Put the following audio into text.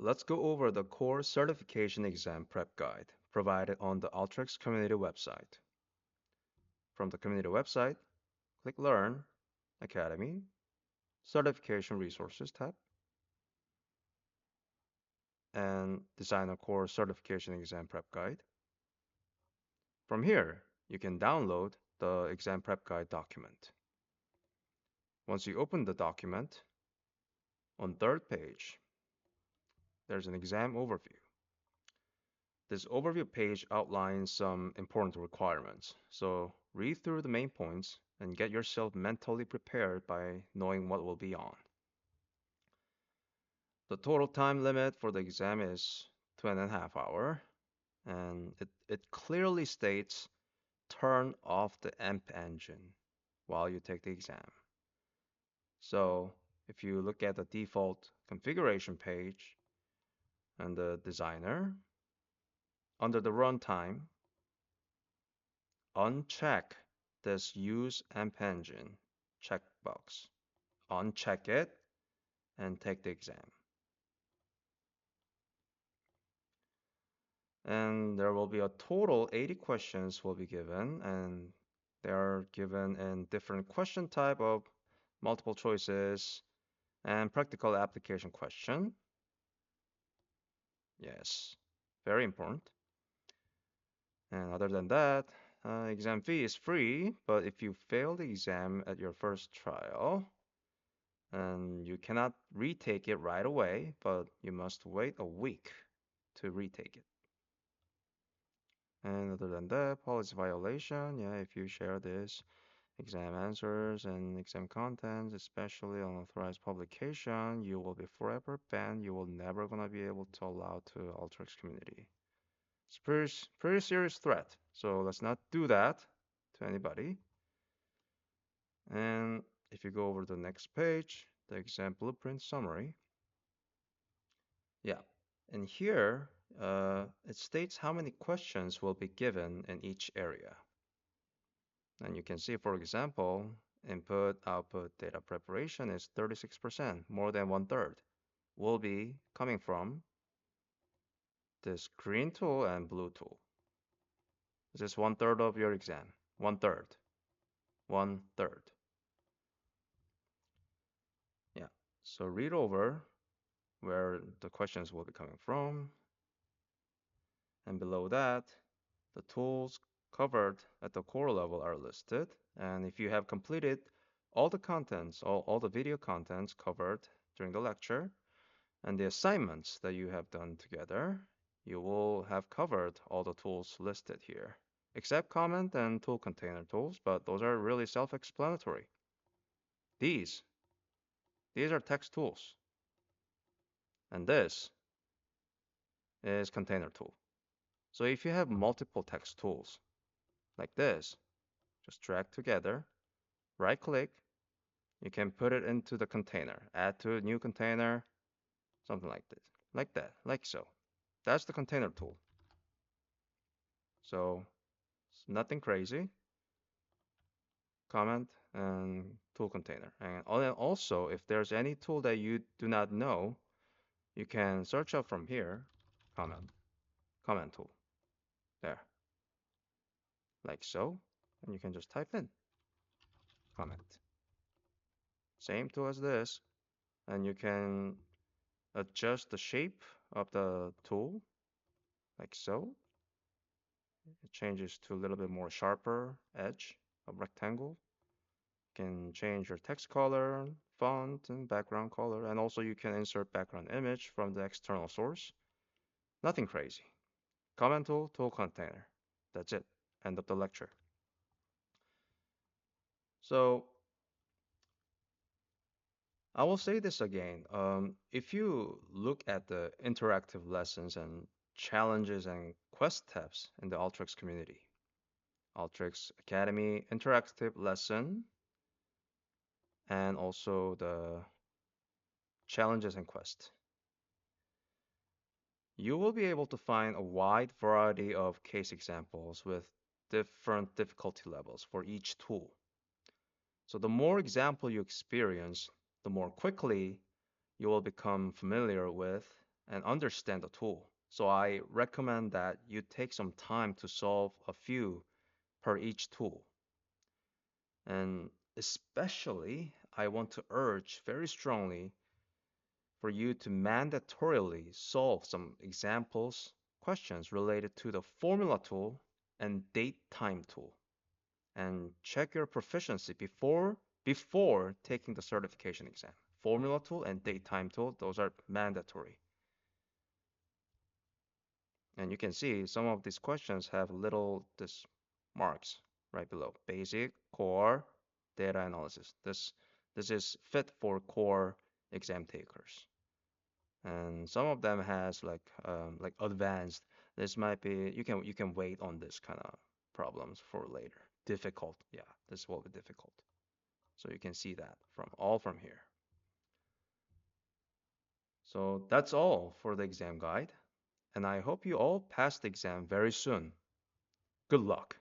Let's go over the core certification exam prep guide provided on the Alteryx community website. From the community website, click Learn, Academy, Certification Resources tab, and Designer Core Certification Exam Prep Guide. From here, you can download the exam prep guide document. Once you open the document, on third page, there's an exam overview. This overview page outlines some important requirements, so read through the main points and get yourself mentally prepared by knowing what will be on. The total time limit for the exam is 2.5 hours, and it clearly states turn off the AMP engine while you take the exam. So if you look at the default configuration page and the designer, under the runtime, uncheck this use AMP engine checkbox. Uncheck it and take the exam. And there will be a total 80 questions will be given, and they are given in different question type of multiple choices and practical application question. Yes, very important. And other than that, exam fee is free, but if you fail the exam at your first trial, and you cannot retake it right away, but you must wait a week to retake it. And other than that, policy violation, yeah, if you share this exam answers and exam contents, especially unauthorized publication, you will be forever banned. You will never gonna be able to allow to Alteryx community. It's pretty serious threat. So let's not do that to anybody. And if you go over the next page, the exam blueprint summary. Yeah, and here it states how many questions will be given in each area. And you can see, for example, input, output, data preparation is 36%, more than 1/3, will be coming from this green tool and blue tool. This is 1/3 of your exam. 1/3. 1/3. Yeah. So read over where the questions will be coming from. And below that, the tools covered at the core level are listed. And if you have completed all the contents, all the video contents covered during the lecture, and the assignments that you have done together, you will have covered all the tools listed here, except comment and tool container tools, but those are really self-explanatory. These are text tools. And this is container tool. So if you have multiple text tools like this, just drag together, right click, you can put it into the container, add to a new container, something like this, like that, like so. That's the container tool. So it's nothing crazy. Comment and tool container. And also, if there's any tool that you do not know, you can search up from here, comment tool, there, like so, and you can just type in comment. Same tool as this, and you can adjust the shape of the tool, like so. It changes to a little bit more sharper edge of rectangle. You can change your text color, font, and background color, and also you can insert background image from the external source. Nothing crazy. Comment tool, tool container. That's it. End of the lecture. So I will say this again. If you look at the interactive lessons and challenges and quest tabs in the Alteryx community, Alteryx Academy interactive lesson, and also the challenges and quest, you will be able to find a wide variety of case examples with different difficulty levels for each tool. So the more example you experience, the more quickly you will become familiar with and understand the tool. So I recommend that you take some time to solve a few per each tool. And especially, I want to urge very strongly for you to mandatorily solve some examples, questions related to the formula tool and DateTime tool. And check your proficiency before taking the certification exam. Formula tool and DateTime tool, those are mandatory. And you can see some of these questions have little this marks right below. Basic, core, data analysis. This is fit for core exam takers. And some of them has like advanced. This might be you can wait on this kind of problems for later. Difficult, yeah, this will be difficult. So you can see that from here. So that's all for the exam guide, and I hope you all pass the exam very soon. Good luck.